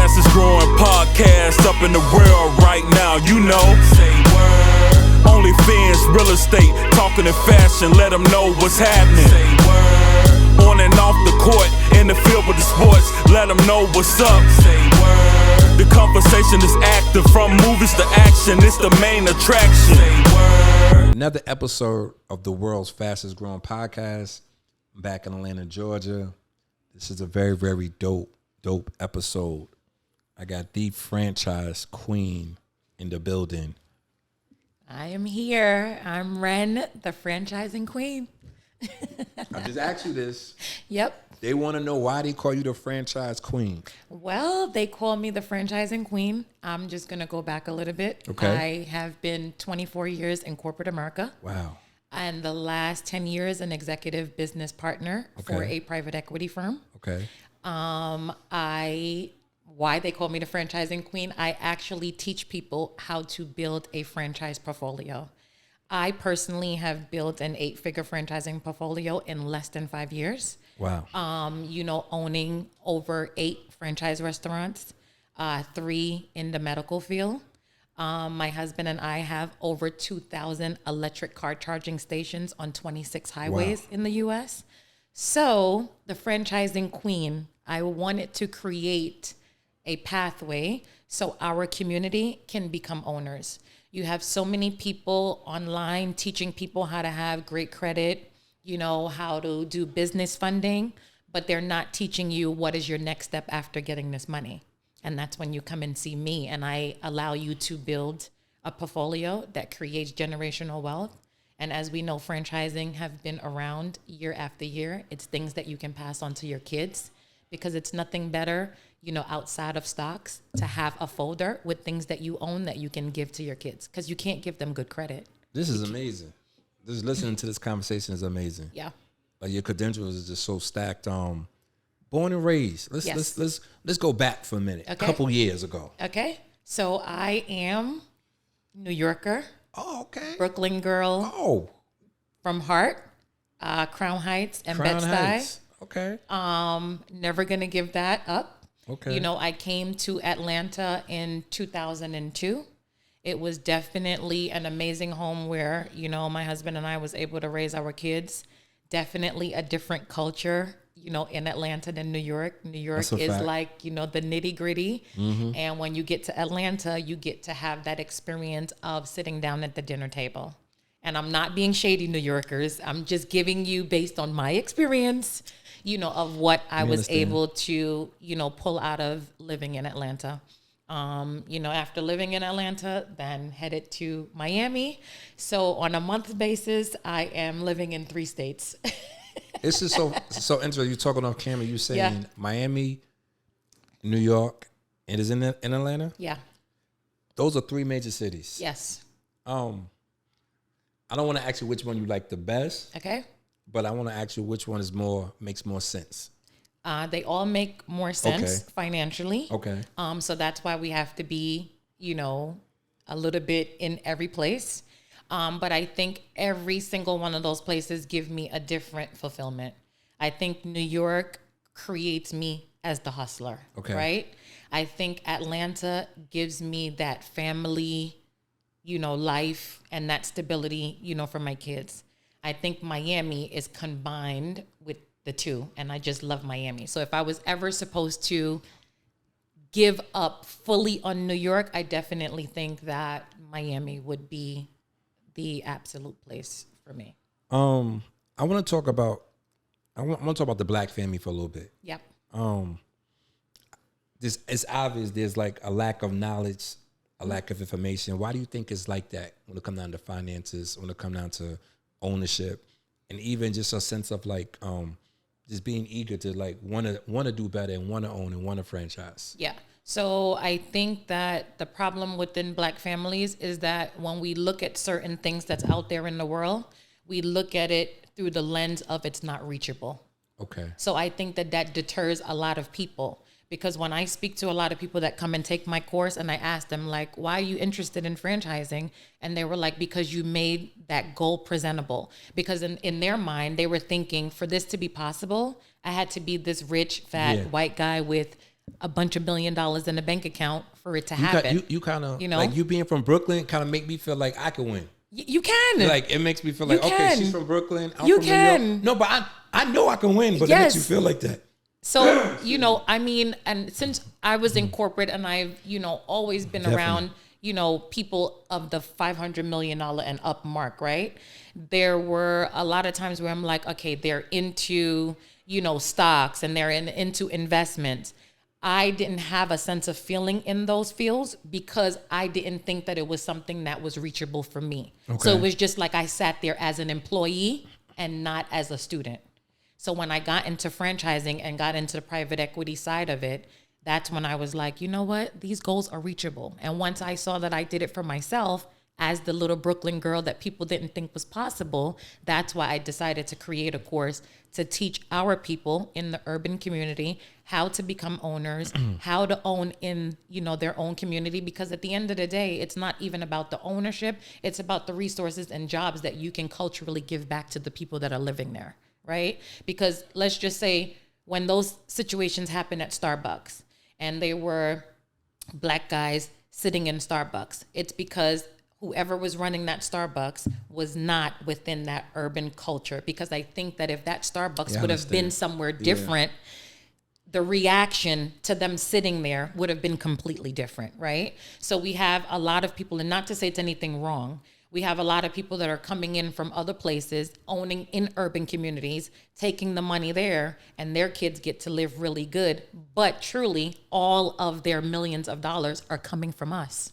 fastest growing podcast up in the world right now, you know. Say word. OnlyFans, real estate, talking in fashion, let them know what's happening. Say word. On and off the court, in the field with the sports, let them know what's up. Say word. The conversation is active, from movies to action, it's the main attraction. Say word. Another episode of the world's fastest growing podcast. I'm back in Atlanta, Georgia. This is a very, very dope episode. I got the franchise queen in the building. I am here. I'm Ren, the franchising queen. I just asked you this. Yep. They want to know why they call you the franchise queen. Well, they call me the franchising queen. I'm just going to go back a little bit. Okay. I have been 24 years in corporate America. Wow. And the last 10 years, an executive business partner for a private equity firm. Okay. Why they call me the franchising queen, I actually teach people how to build a franchise portfolio. I personally have built an 8-figure franchising portfolio in less than 5 years. Wow. Owning over 8 franchise restaurants, 3 in the medical field. My husband and I have over 2,000 electric car charging stations on 26 highways in the U.S. So the franchising queen, I wanted to create a pathway so our community can become owners. You have so many people online teaching people how to have great credit, how to do business funding, but they're not teaching you what is your next step after getting this money. And that's when you come and see me, and I allow you to build a portfolio that creates generational wealth. And as we know, franchising have been around year after year. It's things that you can pass on to your kids, because it's nothing better, outside of stocks, to have a folder with things that you own that you can give to your kids, because you can't give them good credit. This is amazing. Just listening to this conversation is amazing. Yeah. Like, your credentials is just so stacked. Born and raised. Let's go back for a minute. Okay. A couple years ago. Okay. So I am New Yorker. Oh, okay. Brooklyn girl. Oh. From Hart, Crown Heights, and Bed-Stuy. Okay. Never gonna give that up. Okay. I came to Atlanta in 2002. It was definitely an amazing home where, my husband and I was able to raise our kids. Definitely a different culture, in Atlanta than New York. New York is fact. Like, the nitty gritty. Mm-hmm. And when you get to Atlanta, you get to have that experience of sitting down at the dinner table. And I'm not being shady, New Yorkers. I'm just giving you based on my experience, of what I was able to, pull out of living in Atlanta. After living in Atlanta, then headed to Miami. So on a month basis, I am living in 3 states. This is so interesting. You're talking off camera. You're saying Miami, New York, and is in Atlanta? Yeah. Those are 3 major cities. Yes. I don't want to ask you which one you like the best. Okay. But I want to ask you which one makes more sense. They all make more sense financially. Okay. So that's why we have to be, a little bit in every place. But I think every single one of those places give me a different fulfillment. I think New York creates me as the hustler, right? I think Atlanta gives me that family, life and that stability, for my kids. I think Miami is combined with the 2, and I just love Miami. So if I was ever supposed to give up fully on New York, I definitely think that Miami would be the absolute place for me. I want to talk about the Black family for a little bit. Yep. It's obvious there's like a lack of knowledge, a lack of information. Why do you think it's like that when it comes down to finances, when it comes down to ownership, and even just a sense of like just being eager to like want to do better and want to own and want to franchise? Yeah. So I think that the problem within Black families is that when we look at certain things that's out there in the world, we look at it through the lens of it's not reachable. Okay. So I think that deters a lot of people, because when I speak to a lot of people that come and take my course and I ask them like, why are you interested in franchising? And they were like, because you made that goal presentable. Because in their mind, they were thinking for this to be possible, I had to be this rich, fat, white guy with a bunch of $1 billion in a bank account for it to happen. You kind of, you know, like you being from Brooklyn kind of make me feel like I could win. You can. Like it makes me feel like, okay, she's from Brooklyn. I'm You from can. New York. No, but I know I can win, but it makes you feel like that. So, you know, I mean, and since I was in corporate and I've, you know, always been around, you know, people of the $500 million and up mark, right? There were a lot of times where I'm like, okay, they're into, you know, stocks and they're into investments. I didn't have a sense of feeling in those fields because I didn't think that it was something that was reachable for me. Okay. So it was just like I sat there as an employee and not as a student. So when I got into franchising and got into the private equity side of it, that's when I was like, you know what? These goals are reachable. And once I saw that I did it for myself as the little Brooklyn girl that people didn't think was possible, that's why I decided to create a course to teach our people in the urban community how to become owners, how to own in, you know, their own community. Because at the end of the day, it's not even about the ownership. It's about the resources and jobs that you can culturally give back to the people that are living there. Right? Because let's just say when those situations happen at Starbucks and they were Black guys sitting in Starbucks, it's because whoever was running that Starbucks was not within that urban culture. Because I think that if that Starbucks would have been somewhere different, the reaction to them sitting there would have been completely different, right? So we have a lot of people, and not to say it's anything wrong, we have a lot of people that are coming in from other places, owning in urban communities, taking the money there, and their kids get to live really good. But truly, all of their millions of dollars are coming from us.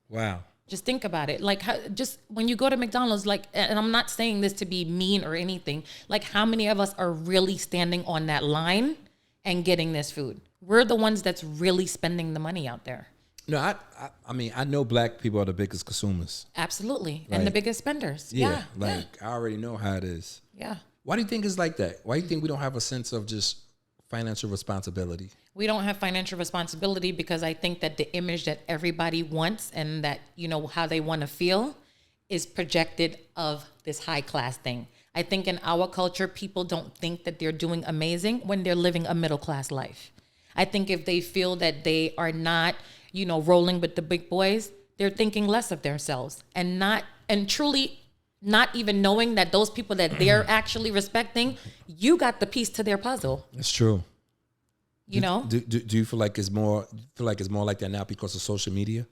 Wow. Just think about it. Like, just when you go to McDonald's, like, and I'm not saying this to be mean or anything, like how many of us are really standing on that line and getting this food? We're the ones that's really spending the money out there. No, I mean, I know Black people are the biggest consumers. Absolutely. Like, and the biggest spenders. I already know how it is. Yeah. Why do you think it's like that? Why do you think we don't have a sense of just financial responsibility? We don't have financial responsibility because I think that the image that everybody wants and that, you know, how they want to feel is projected of this high class thing. I think in our culture, people don't think that they're doing amazing when they're living a middle class life. I think if they feel that they are not, you know, rolling with the big boys, they're thinking less of themselves and truly not even knowing that those people that they're actually respecting, you got the piece to their puzzle. It's true. You know? Do you feel like it's more like that now because of social media?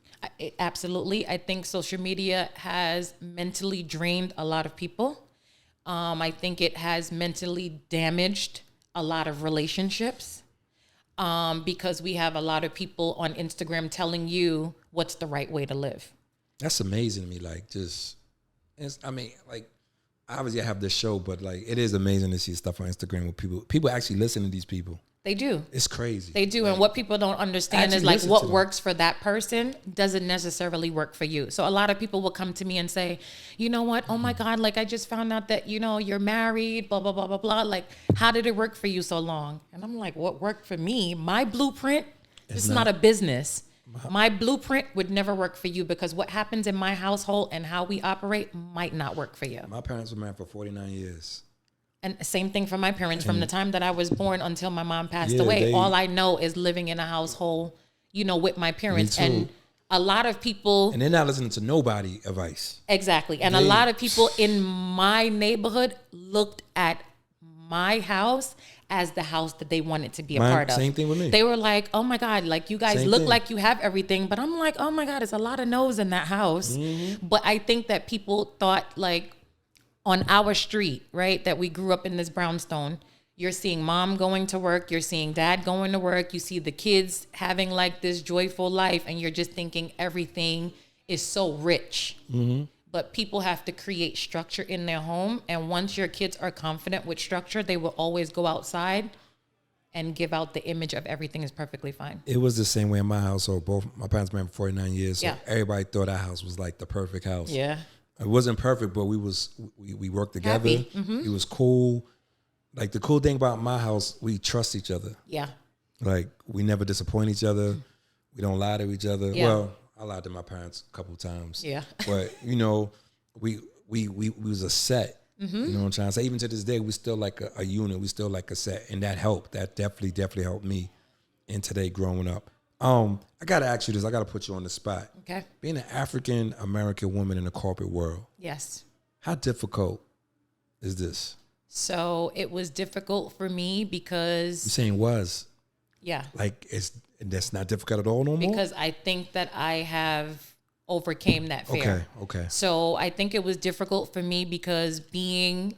Absolutely. I think social media has mentally drained a lot of people. I think it has mentally damaged a lot of relationships. Because we have a lot of people on Instagram telling you what's the right way to live. That's amazing to me. Like, obviously I have this show, but like, it is amazing to see stuff on Instagram with people actually listen to these people. They do. It's crazy. They do. Like, and what people don't understand is like what works for that person doesn't necessarily work for you. So a lot of people will come to me and say, you know what? Oh my God, like I just found out that, you know, you're married, blah, blah, blah, blah, blah. Like, how did it work for you so long? And I'm like, what worked for me? My blueprint, it's not a business. My blueprint would never work for you because what happens in my household and how we operate might not work for you. My parents were married for 49 years. And same thing for my parents. From the time that I was born until my mom passed away, all I know is living in a household, you know, with my parents. And a lot of people... And they're not listening to nobody advice. Exactly. And a lot of people in my neighborhood looked at my house as the house that they wanted to be a part of. Same thing with me. They were like, oh my God, like you guys look like you have everything. But I'm like, oh my God, it's a lot of no's in that house. Mm-hmm. But I think that people thought like... on our street, right, that we grew up in this brownstone, you're seeing mom going to work, you're seeing dad going to work, you see the kids having like this joyful life, and you're just thinking everything is so rich. Mm-hmm. But people have to create structure in their home, and once your kids are confident with structure, they will always go outside and give out the image of everything is perfectly fine. It was the same way in my household. Both my parents married for 49 years, so everybody thought our house was like the perfect house. Yeah. It wasn't perfect, but we worked together. Mm-hmm. It was cool. Like the cool thing about my house, we trust each other. Yeah. Like we never disappoint each other. We don't lie to each other. Yeah. Well, I lied to my parents a couple of times. Yeah. But you know, we was a set. Mm-hmm. You know what I'm trying to say? Even to this day, we still like a unit. We still like a set, and that helped. That definitely helped me and today growing up. I gotta ask you this. I gotta put you on the spot. Okay. Being an African American woman in the corporate world, Yes. how difficult is this? So it was difficult for me You because, saying was yeah, like that's not difficult at all no more. because I think that I have overcame that fear. Okay. So I think it was difficult for me because being,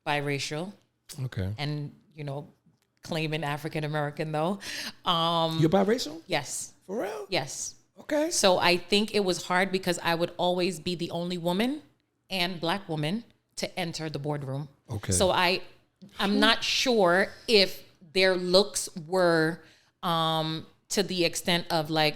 biracial Okay. and, claiming African American though. You're biracial? Yes. For real? Yes. Okay. So I think it was hard because I would always be the only woman and black woman to enter the boardroom. Okay. So I'm not sure if their looks were to the extent of like,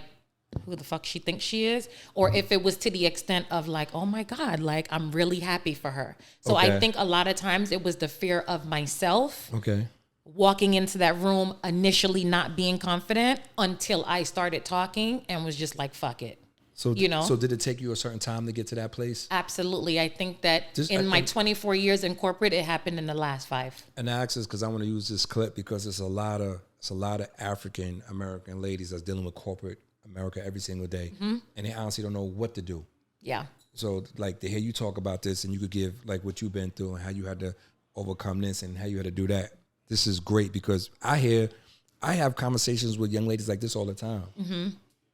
who the fuck she thinks she is, or if it was to the extent of like, oh my God, like I'm really happy for her. So Okay. I think a lot of times it was the fear of myself Okay. walking into that room, initially not being confident until I started talking and was just like, fuck it. So You know? So did it take you a certain time to get to that place? Absolutely. I think that in my 24 years in corporate, it happened in the last 5. And I ask this because I want to use this clip because it's a lot of African American ladies that's dealing with corporate America every single day, and they honestly don't know what to do. Yeah. So like to hear you talk about this and you could give like what you've been through and how you had to overcome this and how you had to do that. This is great because I have conversations with young ladies like this all the time. Mm-hmm.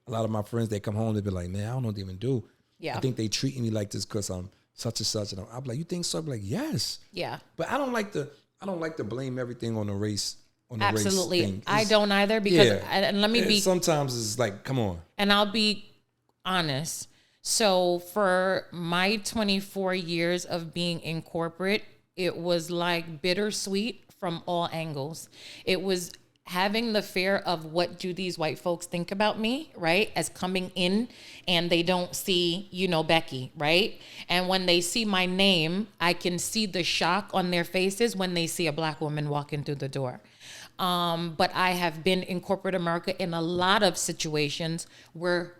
A lot of my friends, they come home, they be like, man, I don't know what to even do. Yeah. I think they treating me like this because I'm such and such. And I'm like, you think so? I'm like, yes. Yeah. But I don't like to blame everything on the race. On the Absolutely. race thing. I don't either because, and let me be, sometimes it's like, come on. and I'll be honest. So for my 24 years of being in corporate, it was like bittersweet from all angles. It was having the fear of what do these white folks think about me, right? As coming in and they don't see, Becky, right? And when they see my name, I can see the shock on their faces when they see a black woman walking through the door. But I have been in corporate America in a lot of situations where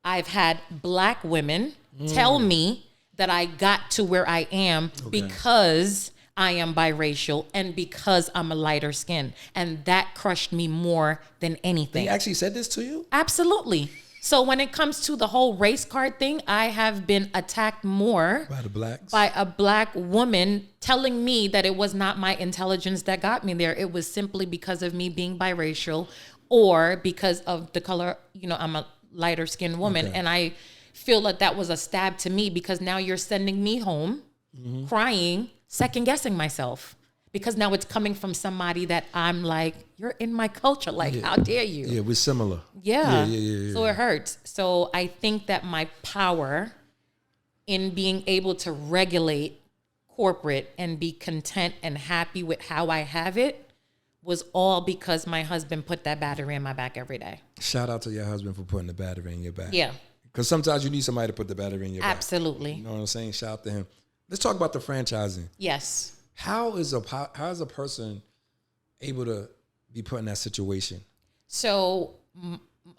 I've had black women tell me that I got to where I am because I am biracial and because I'm a lighter skin. And that crushed me more than anything. They actually said this to you? Absolutely. So when it comes to the whole race card thing, I have been attacked more By the blacks? by a black woman telling me that it was not my intelligence that got me there. It was simply because of me being biracial or because of the color, I'm a lighter skinned woman. Okay. And I feel like that was a stab to me because now you're sending me home crying, second guessing myself. Because now it's coming from somebody that I'm like, you're in my culture. Like, how dare you? Yeah, we're similar. Yeah. Yeah. So it hurts. So I think that my power in being able to regulate corporate and be content and happy with how I have it was all because my husband put that battery in my back every day. Shout out to your husband for putting the battery in your back. Yeah. Because sometimes you need somebody to put the battery in your back. Absolutely. You know what I'm saying? Shout out to him. Let's talk about the franchising. Yes. How is a person able to be put in that situation? So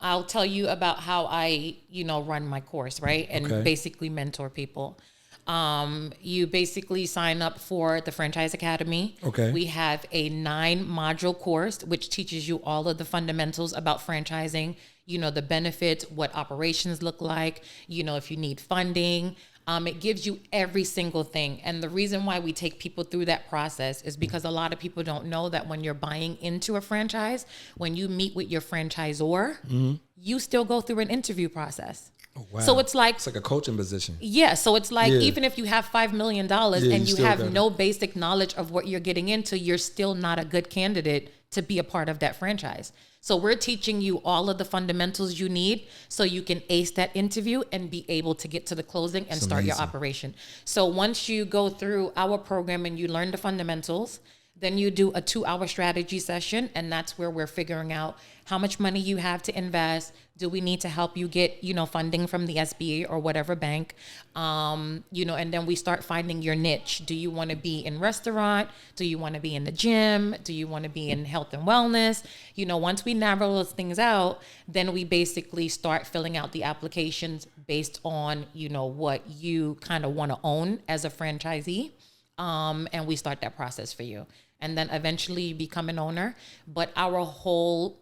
I'll tell you about how I, run my course, right? And basically mentor people. You basically sign up for the Franchise Academy. Okay. We have a 9-module course, which teaches you all of the fundamentals about franchising, the benefits, what operations look like, if you need funding. It gives you every single thing. And the reason why we take people through that process is because a lot of people don't know that when you're buying into a franchise, when you meet with your franchisor, you still go through an interview process. Oh, wow. So it's like a coaching position. Yeah. So it's like, even if you have $5 million and you have no basic knowledge of what you're getting into, you're still not a good candidate to be a part of that franchise. So we're teaching you all of the fundamentals you need so you can ace that interview and be able to get to the closing and start your operation. So once you go through our program and you learn the fundamentals, then you do a 2-hour strategy session, and that's where we're figuring out how much money you have to invest. Do we need to help you get, funding from the SBA or whatever bank? And then we start finding your niche. Do you want to be in restaurant? Do you want to be in the gym? Do you want to be in health and wellness? Once we narrow those things out, then we basically start filling out the applications based on, what you kind of want to own as a franchisee. And we start that process for you. and then eventually you become an owner. But our whole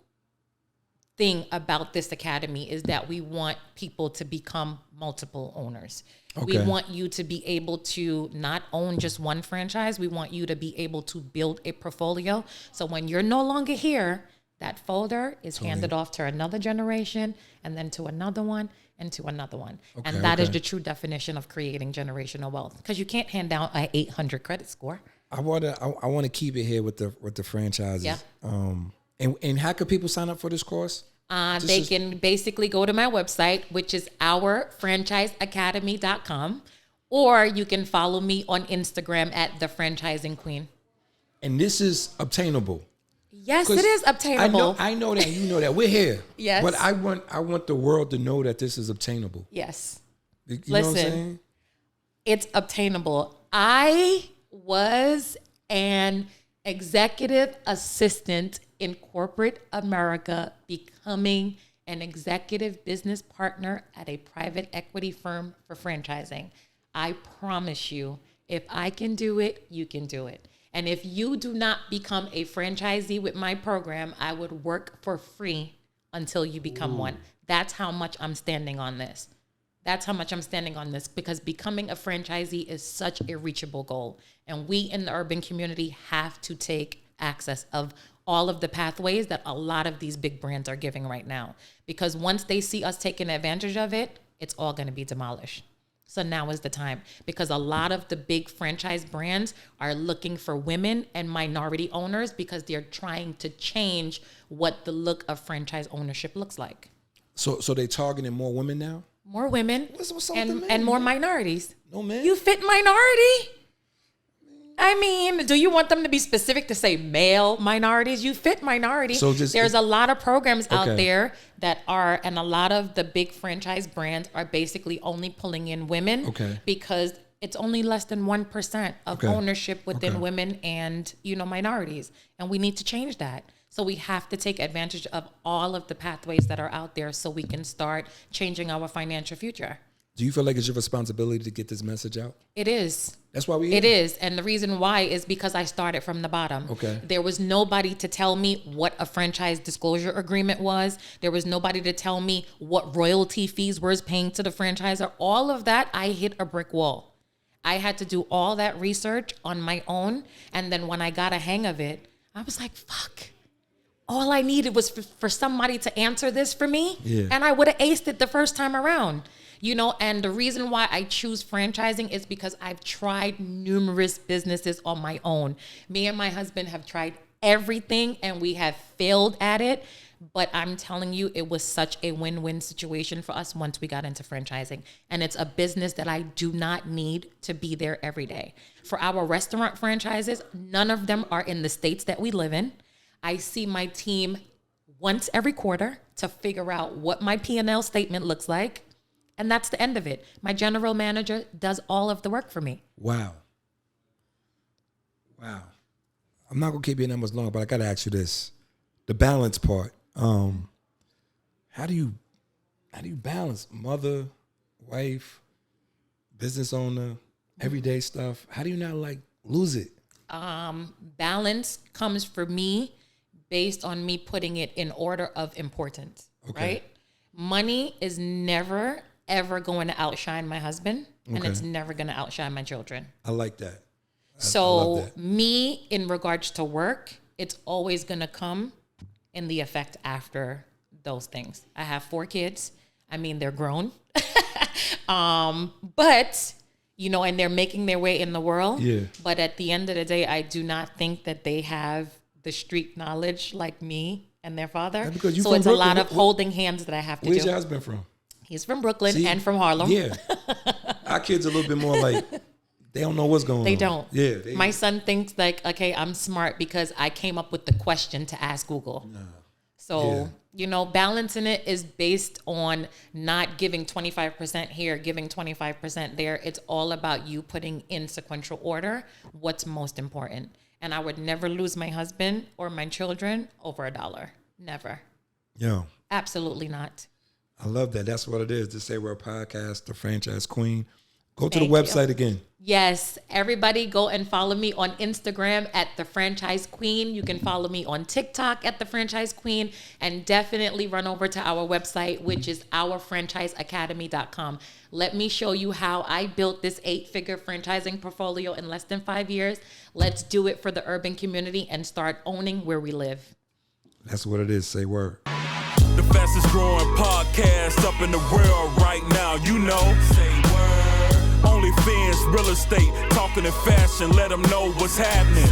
thing about this academy is that we want people to become multiple owners. We want you to be able to not own just one franchise. We want you to be able to build a portfolio. So when you're no longer here, that folder is handed off to another generation, and then to another one, and to another one. And that is the true definition of creating generational wealth, because you can't hand down an 800 credit score. I want to keep it here with the franchises. Yeah. And how could people sign up for this course? They can basically go to my website, which is ourfranchiseacademy.com, or you can follow me on Instagram at The Franchising Queen. And this is obtainable. Yes, it is obtainable. I know that, you know that. We're here. Yes. But I want the world to know that this is obtainable. Yes. You know what I'm saying? It's obtainable. I was an executive assistant in corporate America, becoming an executive business partner at a private equity firm for franchising. I promise you, if I can do it, you can do it. And if you do not become a franchisee with my program, I would work for free until you become one. That's how much I'm standing on this. That's how much I'm standing on this, because becoming a franchisee is such a reachable goal. And we in the urban community have to take access of all of the pathways that a lot of these big brands are giving right now. Because once they see us taking advantage of it, it's all going to be demolished. So now is the time, because a lot of the big franchise brands are looking for women and minority owners, because they're trying to change what the look of franchise ownership looks like. So they targeting more women now? More women What's up with the men, and more man? minorities. No man. You fit minority? I mean, do you want them to be specific to say male minorities? You fit minority. So there's a lot of programs out there that are, and a lot of the big franchise brands are basically only pulling in women because it's only less than 1% of ownership within women and, minorities. And we need to change that. So we have to take advantage of all of the pathways that are out there so we can start changing our financial future. Do you feel like it's your responsibility to get this message out? It is. That's why we It is. And the reason why is because I started from the bottom. Okay. There was nobody to tell me what a franchise disclosure agreement was. There was nobody to tell me what royalty fees was paying to the franchisor. All of that, I hit a brick wall. I had to do all that research on my own. And then when I got a hang of it, I was like, fuck. All I needed was for somebody to answer this for me. Yeah. And I would have aced it the first time around. And the reason why I choose franchising is because I've tried numerous businesses on my own. Me and my husband have tried everything and we have failed at it. But I'm telling you, it was such a win-win situation for us once we got into franchising. And it's a business that I do not need to be there every day. For our restaurant franchises, none of them are in the states that we live in. I see my team once every quarter to figure out what my P&L statement looks like. And that's the end of it. My general manager does all of the work for me. Wow. I'm not going to keep your numbers long, but I got to ask you this. The balance part. How do you balance mother, wife, business owner, everyday stuff? How do you not lose it? Balance comes for me based on me putting it in order of importance, right? Money is never, ever going to outshine my husband, and it's never going to outshine my children. I like that. So I love that. Me, in regards to work, it's always going to come in the effect after those things. I have 4 kids. I mean, they're grown. But, and they're making their way in the world. Yeah. But at the end of the day, I do not think that they have the street knowledge like me and their father. So it's Brooklyn. A lot of holding hands that I have to do. Where's your husband from? He's from Brooklyn and from Harlem. Yeah. Our kids are a little bit more they don't know what's going on. They don't. Yeah. My son thinks okay, I'm smart because I came up with the question to ask Google. No. So, balancing it is based on not giving 25% here, giving 25% there. It's all about you putting in sequential order what's most important. And I would never lose my husband or my children over $1. Never. Yeah. Absolutely not. I love that. That's what it is. To say we're a podcast, the Franchise Queen. Go to the Thank you. website again. Yes, everybody go and follow me on Instagram at The Franchise Queen. You can follow me on TikTok at The Franchise Queen, and definitely run over to our website, which is ourfranchiseacademy.com. Let me show you how I built this 8-figure franchising portfolio in less than 5 years. Let's do it for the urban community and start owning where we live. That's what it is. Say word. The fastest growing podcast up in the world right now, you know. Say word. OnlyFans, real estate, talking in fashion, let them know what's happening.